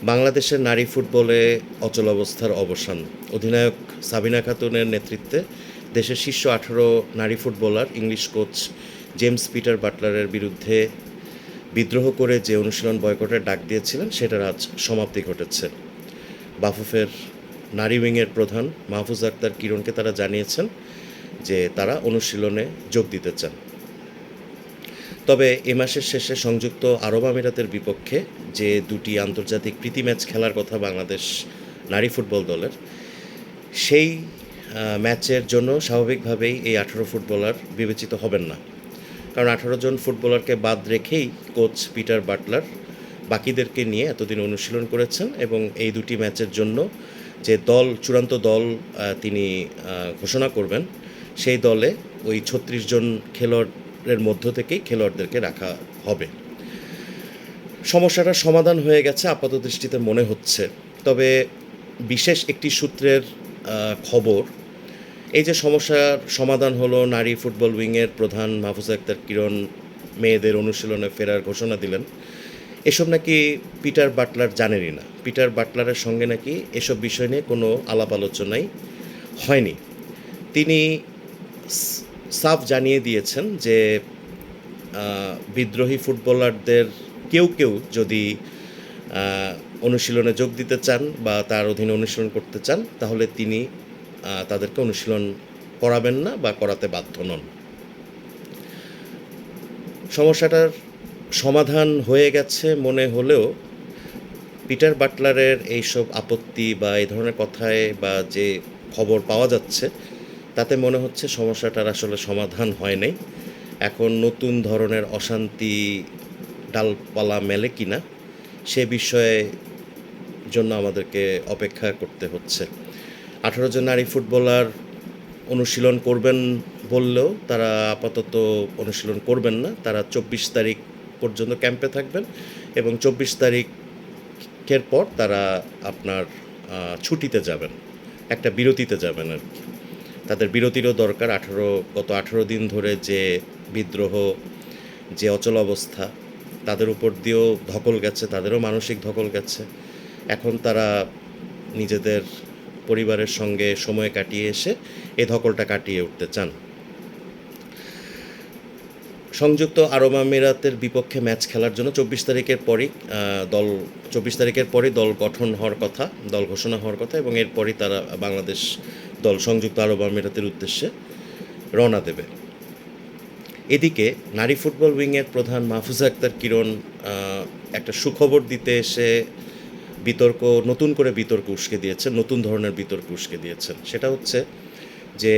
বাংলাদেশের নারী ফুটবলে অচলাবস্থার অবসান। অধিনায়ক সাবিনা খাতুনের নেতৃত্বে দেশের শীর্ষ ১৮ নারী footballer English coach James Peter বাটলারের বিরুদ্ধে বিদ্রোহ করে যে অনুশীলন বয়কটের ডাক দিয়েছিলেন সেটার আজ সমাপ্তি ঘটেছে। বাফুফের নারী উইংয়ের প্রধান মাহফুজ আক্তার কিরণকে তারা জানিয়েছেন যে তারা অনুশীলনে যোগ দিতে চান। তবে এ মাসের শেষে সংযুক্ত আরব আমিরাতের বিপক্ষে যে দুটি আন্তর্জাতিক প্রীতি ম্যাচ খেলার কথা বাংলাদেশ নারী ফুটবল দলের, সেই ম্যাচের জন্য স্বাভাবিকভাবেই এই ১৮ ফুটবলার বিবেচিত হবেন না। কারণ ১৮ জন ফুটবলারকে বাদ রেখেই কোচ পিটার বাটলার বাকিদেরকে নিয়ে এতদিন অনুশীলন করেছেন এবং এই দুটি ম্যাচের জন্য যে চূড়ান্ত দল তিনি ঘোষণা করবেন, সেই দলে ওই ৩৬ জন খেলোয়াড়ের মধ্য থেকেই খেলোয়াড়দেরকে রাখা হবে। সমস্যাটার সমাধান হয়ে গেছে আপাত দৃষ্টিতে মনে হচ্ছে। তবে বিশেষ একটি সূত্রের খবর, এই যে সমস্যার সমাধান হলো, নারী ফুটবল উইংয়ের প্রধান মাহফুজ আক্তার কিরণ মেয়েদের অনুশীলনে ফেরার ঘোষণা দিলেন, এসব নাকি পিটার বাটলার জানেনই না। পিটার বাটলারের সঙ্গে নাকি এসব বিষয় নিয়ে কোনো আলাপ আলোচনাই হয়নি। তিনি সাফ জানিয়ে দিয়েছেন যে বিদ্রোহী ফুটবলারদের কেউ কেউ যদি অনুশীলনে যোগ দিতে চান বা তার অধীনে অনুশীলন করতে চান, তাহলে তিনি তাদেরকে অনুশীলন করাবেন না বা করাতে বাধ্য নন। সমস্যাটার সমাধান হয়ে গেছে মনে হলেও পিটার বাটলারের এইসব আপত্তি বা এই ধরনের কথায় বা যে খবর পাওয়া যাচ্ছে, তাতে মনে হচ্ছে সমস্যাটার আসলে সমাধান হয় নাই। এখন নতুন ধরনের অশান্তি ডালপালা মেলে কিনা সে বিষয়ে জন্য আমাদেরকে অপেক্ষা করতে হচ্ছে। ১৮ জন নারী ফুটবলার অনুশীলন করবেন বললেও তারা আপাতত অনুশীলন করবেন না। তারা ২৪ তারিখ পর্যন্ত ক্যাম্পে থাকবেন এবং ২৪ তারিখের পর তারা আপনার ছুটিতে যাবেন, একটা বিরতিতে যাবেন আর কি। তাদের বিরতিরও দরকার। গত ১৮ দিন ধরে যে বিদ্রোহ, যে অচল অবস্থা, তাদের উপর দিয়েও ধকল গেছে, তাদেরও মানসিক ধকল গেছে। এখন তারা নিজেদের পরিবারের সঙ্গে সময় কাটিয়ে এসে এই ধকলটা কাটিয়ে উঠতে চান। সংযুক্ত আরব আমিরাতের বিপক্ষে ম্যাচ খেলার জন্য ২৪ তারিখের পরই দল গঠন হওয়ার কথা, দল ঘোষণা হওয়ার কথা এবং এরপরই তারা বাংলাদেশ দল সংযুক্ত আরব আমিরাতের উদ্দেশ্যে রওনা দেবে। এদিকে নারী ফুটবল উইংয়ের প্রধান মাহফুজা আক্তার কিরণ একটা সুখবর দিতে এসে নতুন করে বিতর্ক উস্কে দিয়েছেন, নতুন ধরনের বিতর্ক উস্কে দিয়েছেন। সেটা হচ্ছে যে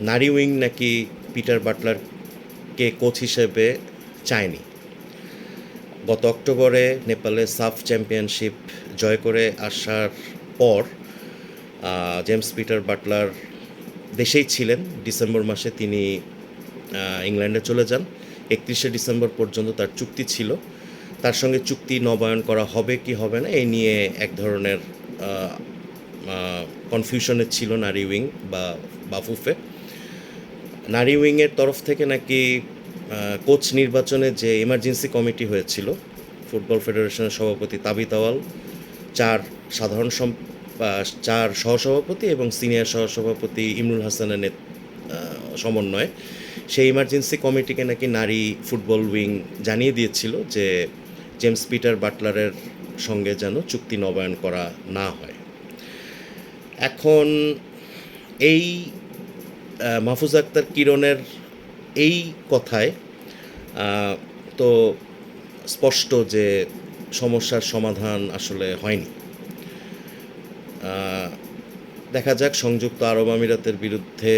নারী উইং নাকি পিটার বাটলারকে কোচ হিসেবে চায়নি। গত অক্টোবরে নেপালে সাফ চ্যাম্পিয়নশিপ জয় করে আসার পর জেমস পিটার বাটলার দেশেই ছিলেন। ডিসেম্বর মাসে তিনি ইংল্যান্ডে চলে যান। ৩১শে ডিসেম্বর পর্যন্ত তার চুক্তি ছিল। তার সঙ্গে চুক্তি নবায়ন করা হবে কি হবে না, এই নিয়ে এক ধরনের কনফিউশনে ছিল নারী উইং বা বাফুফে। নারী উইংয়ের তরফ থেকে নাকি কোচ নির্বাচনে যে এমার্জেন্সি কমিটি হয়েছিল, ফুটবল ফেডারেশনের সভাপতি তাবিত আওয়াল, ৪ সহসভাপতি এবং সিনিয়র সহসভাপতি ইমরুল হাসানের সমন্বয়ে সেই ইমার্জেন্সি কমিটিকে নাকি নারী ফুটবল উইং জানিয়ে দিয়েছিল যে জেমস পিটার বাটলারের সঙ্গে যেন চুক্তি নবায়ন করা না হয়। এখন এই মাহফুজ আক্তার কিরণের এই কথায় তো স্পষ্ট যে সমস্যার সমাধান আসলে হয়নি। দেখা যাক, সংযুক্ত আরব আমিরাতের বিরুদ্ধে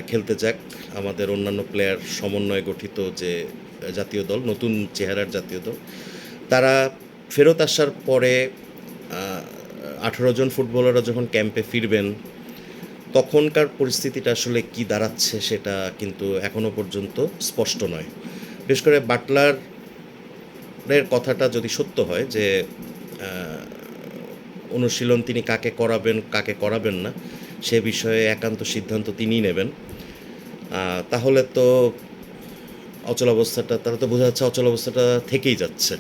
খেলতে যাক আমাদের অন্যান্য প্লেয়ার সমন্বয়ে গঠিত যে জাতীয় দল, নতুন চেহারার জাতীয় দল, তারা ফেরত আসার পরে ১৮ জন ফুটবলাররা যখন ক্যাম্পে ফিরবেন, তখনকার পরিস্থিতিটা আসলে কি দাঁড়াচ্ছে সেটা কিন্তু এখনও পর্যন্ত স্পষ্ট নয়। বিশেষ করে বাটলারের কথাটা যদি সত্য হয় যে অনুশীলন তিনি কাকে করাবেন না সে বিষয়ে একান্ত সিদ্ধান্ত তিনিই নেবেন, তাহলে তো তারা তো বোঝা যাচ্ছে অচল অবস্থাটা থেকেই যাচ্ছে।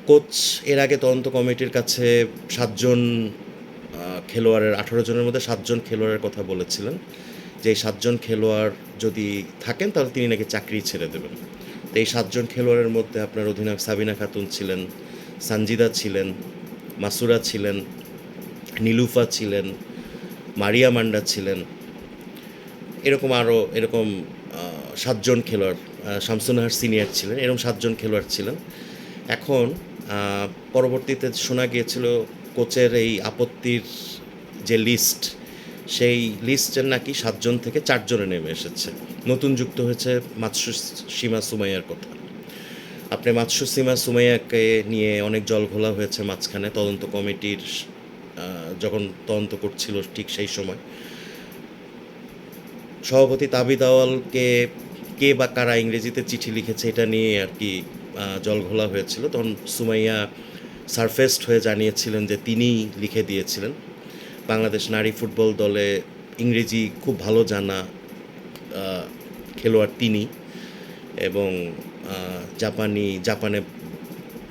কোচ এর আগে তদন্ত কমিটির কাছে ৭ জন খেলোয়াড়ের ১৮ জনের মধ্যে ৭ জন খেলোয়াড়ের কথা বলেছিলেন যে এই ৭ জন খেলোয়াড় যদি থাকেন তাহলে তিনি নাকি চাকরি ছেড়ে দেবেন। তো এই ৭ জন খেলোয়াড়ের মধ্যে আপনার অধিনায়ক সাবিনা খাতুন ছিলেন, সানজিদা ছিলেন, মাসুরা ছিলেন, নীলুফা ছিলেন, মারিয়া মান্ডা ছিলেন, এরকম ৭ জন খেলোয়াড়, শামসুন্নাহার সিনিয়র ছিলেন, এরকম ৭ জন খেলোয়াড় ছিলেন। এখন পরবর্তীতে শোনা গিয়েছিল কোচের এই আপত্তির যে লিস্ট, সেই লিস্টের নাকি ৭ জন থেকে ৪ জনে নেমে এসেছে। নতুন যুক্ত হয়েছে মাতসুসীমা সুমাইয়ার কথা। আপনি মাতসুসীমা সুমাইয়াকে নিয়ে অনেক জলঘোলা হয়েছে মাঝখানে, তদন্ত কমিটির যখন তদন্ত করছিল ঠিক সেই সময় সভাপতি তাবিদ আওয়ালকে কে বা কারা ইংরেজিতে চিঠি লিখেছে এটা নিয়ে আর কি জলঘোলা হয়েছিল। তখন সুমাইয়া সারফেসড হয়ে জানিয়েছিলেন যে তিনিই লিখে দিয়েছিলেন। বাংলাদেশ নারী ফুটবল দলে ইংরেজি খুব ভালো জানা খেলোয়াড় তিনি, এবং জাপানে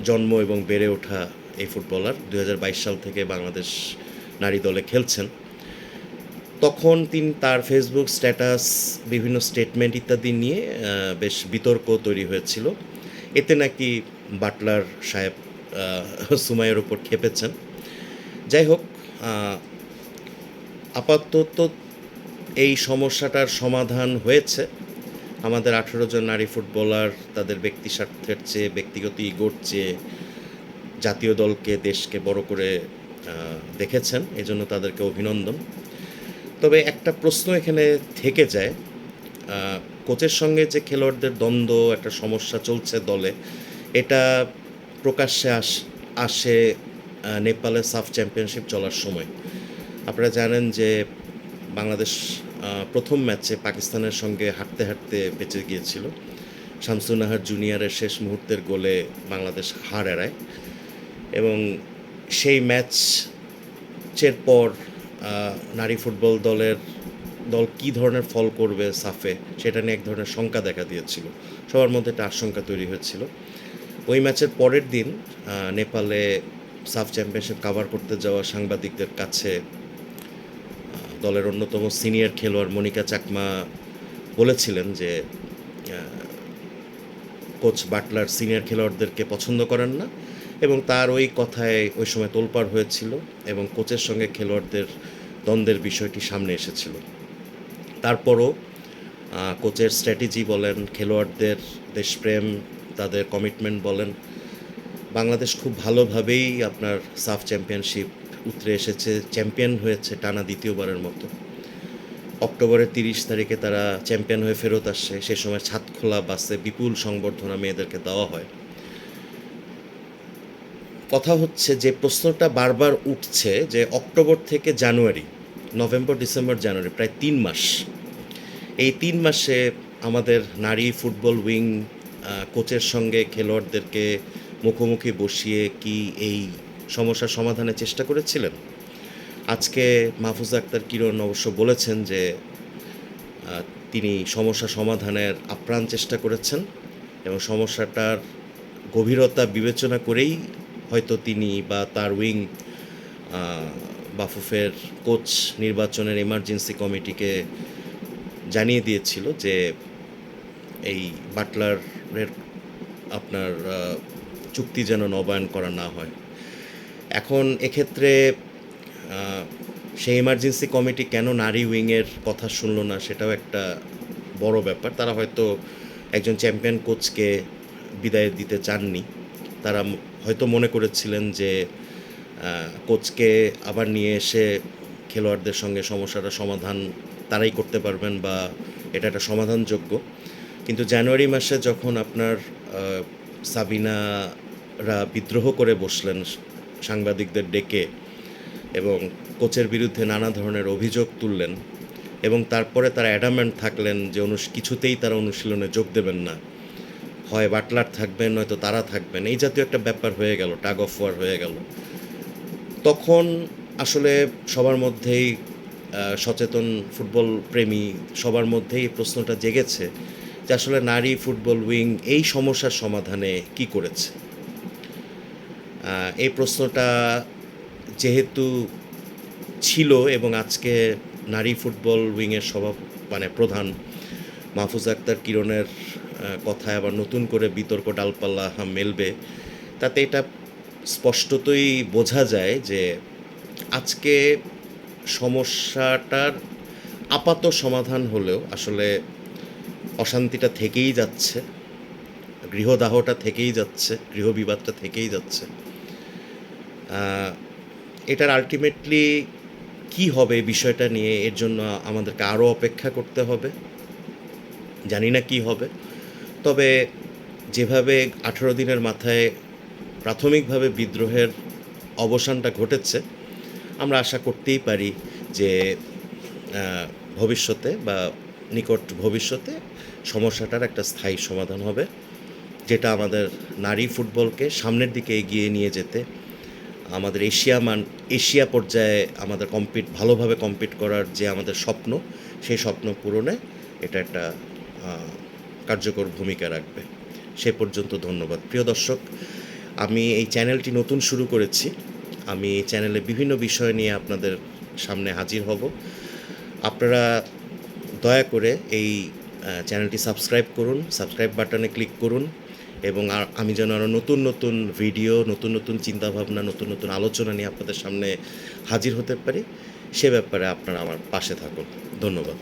জন্ম এবং বেড়ে ওঠা এই ফুটবলার ২০২২ সাল থেকে বাংলাদেশ নারী দলে খেলছেন। তখন তিনি তার ফেসবুক স্ট্যাটাস, বিভিন্ন স্টেটমেন্ট ইত্যাদি নিয়ে বেশ বিতর্ক তৈরি হয়েছিল। এতে নাকি বাটলার সাহেব সুমাইয়ের ওপর ক্ষেপেছেন। যাই হোক, আপাতত এই সমস্যাটার সমাধান হয়েছে। আমাদের ১৮ জন নারী ফুটবলার তাদের ব্যক্তি স্বার্থের চেয়ে, ব্যক্তিগত ইগোর চেয়ে জাতীয় দলকে, দেশকে বড় করে দেখেছেন, এজন্য তাদেরকে অভিনন্দন। তবে একটা প্রশ্ন এখানে থেকে যায়, কোচের সঙ্গে যে খেলোয়াড়দের দ্বন্দ্ব, একটা সমস্যা চলছে দলে, এটা প্রকাশ্যে আসে নেপালের সাফ চ্যাম্পিয়নশিপ চলার সময়। আপনারা জানেন যে বাংলাদেশ প্রথম ম্যাচে পাকিস্তানের সঙ্গে হাঁটতে হাঁটতে বেঁচে গিয়েছিল। শামসুন্নাহার জুনিয়রের শেষ মুহূর্তের গোলে বাংলাদেশ হার এড়ায়, এবং সেই ম্যাচের পর নারী ফুটবল দল কী ধরনের ফল করবে সাফে, সেটা নিয়ে এক ধরনের শঙ্কা দেখা দিয়েছিল। সবার মধ্যে একটা আশঙ্কা তৈরি হয়েছিল। ওই ম্যাচের পরের দিন নেপালে সাফ চ্যাম্পিয়নশিপ কাভার করতে যাওয়া সাংবাদিকদের কাছে দলের অন্যতম সিনিয়র খেলোয়াড় মনিকা চাকমা বলেছিলেন যে কোচ বাটলার সিনিয়র খেলোয়াড়দেরকে পছন্দ করেন না, এবং তার ওই কথায় ওই সময় তোলপাড় হয়েছিল এবং কোচের সঙ্গে খেলোয়াড়দের দ্বন্দ্বের বিষয়টি সামনে এসেছিল। তারপরও কোচের স্ট্র্যাটেজি বলেন, খেলোয়াড়দের দেশপ্রেম, তাদের কমিটমেন্ট বলেন, বাংলাদেশ খুব ভালোভাবেই আপনার সাফ চ্যাম্পিয়নশিপ উতরে এসেছে, চ্যাম্পিয়ন হয়েছে টানা দ্বিতীয়বারের মতো। অক্টোবরের ৩০ তারিখে তারা চ্যাম্পিয়ন হয়ে ফেরত আসে। সে সময় ছাদখোলা বাসে বিপুল সংবর্ধনা মেয়েদেরকে দেওয়া হয়। কথা হচ্ছে যে প্রশ্নটা বারবার উঠছে যে অক্টোবর থেকে জানুয়ারি, নভেম্বর, ডিসেম্বর, জানুয়ারি, প্রায় ৩ মাস, এই ৩ মাসে আমাদের নারী ফুটবল উইং কোচের সঙ্গে খেলোয়াড়দেরকে মুখোমুখি বসিয়ে কি এই সমস্যার সমাধানের চেষ্টা করেছিলেন? আজকে মাহফুজা আক্তার কিরণ অবশ্য বলেছেন যে তিনি সমস্যা সমাধানের আপ্রাণ চেষ্টা করেছেন, এবং সমস্যাটার গভীরতা বিবেচনা করেই হয়তো তিনি বা তার উইং বাফুফের কোচ নির্বাচনের এমার্জেন্সি কমিটিকে জানিয়ে দিয়েছিল যে এই বাটলারের আপনার চুক্তি যেন নবায়ন করা না হয়। এখন এক্ষেত্রে সেই এমার্জেন্সি কমিটি কেন নারী উইংয়ের কথা শুনলো না, সেটাও একটা বড় ব্যাপার। তারা হয়তো একজন চ্যাম্পিয়ন কোচকে বিদায় দিতে চাননি। তারা হয়তো মনে করেছিলেন যে কোচকে আবার নিয়ে এসে খেলোয়াড়দের সঙ্গে সমস্যাটা সমাধান তারাই করতে পারবেন, বা এটা একটা সমাধানযোগ্য। কিন্তু জানুয়ারি মাসে যখন আপনার সাবিনারা বিদ্রোহ করে বসলেন সাংবাদিকদের ডেকে, এবং কোচের বিরুদ্ধে নানা ধরনের অভিযোগ তুললেন, এবং তারপরে তারা অ্যাডামেন্ট থাকলেন যে কিছুতেই তারা অনুশীলনে যোগ দেবেন না, হয় বাটলার থাকবেন নয়তো তারা থাকবেন, এই জাতীয় একটা ব্যাপার হয়ে গেল, টাগ অফ ওয়ার হয়ে গেল। তখন আসলে সবার মধ্যেই, সচেতন ফুটবল প্রেমী সবার মধ্যেই এই প্রশ্নটা জেগেছে যে আসলে নারী ফুটবল উইং এই সমস্যার সমাধানে কি করেছে। এই প্রশ্নটা যেহেতু ছিল এবং আজকে নারী ফুটবল উইংয়ের মানে প্রধান মাহফুজা আক্তার কিরণের কথায় আবার নতুন করে বিতর্ক ডালপালা মেলবে, তাতে এটা স্পষ্টতই বোঝা যায় যে আজকে সমস্যাটার আপাত সমাধান হলেও আসলে অশান্তিটা থেকেই যাচ্ছে, গৃহদাহটা থেকেই যাচ্ছে, গৃহবিবাদটা থেকেই যাচ্ছে। এটার আলটিমেটলি কি হবে বিষয়টা নিয়ে, এর জন্য আমাদেরকে আরও অপেক্ষা করতে হবে। জানি না কি হবে, তবে যেভাবে 18 দিনের মাথায় প্রাথমিকভাবে বিদ্রোহের অবসানটা ঘটেছে, আমরা আশা করতেই পারি যে ভবিষ্যতে বা নিকট ভবিষ্যতে সমস্যাটার একটা স্থায়ী সমাধান হবে, যেটা আমাদের নারী ফুটবলকে সামনের দিকে এগিয়ে নিয়ে যেতে, আমাদের এশিয়া পর্যায়ে আমাদের ভালোভাবে কম্পিট করার যে আমাদের স্বপ্ন, সেই স্বপ্ন পূরণে এটা একটা কার্যকর ভূমিকা রাখবে। সে পর্যন্ত ধন্যবাদ। প্রিয় দর্শক, আমি এই চ্যানেলটি নতুন শুরু করেছি। আমি এই চ্যানেলে বিভিন্ন বিষয় নিয়ে আপনাদের সামনে হাজির হব। আপনারা দয়া করে এই চ্যানেলটি সাবস্ক্রাইব করুন, সাবস্ক্রাইব বাটনে ক্লিক করুন, এবং আমি যেন আরও নতুন নতুন ভিডিও, নতুন নতুন চিন্তাভাবনা, নতুন নতুন আলোচনা নিয়ে আপনাদের সামনে হাজির হতে পারি, সে ব্যাপারে আপনারা আমার পাশে থাকুন। ধন্যবাদ।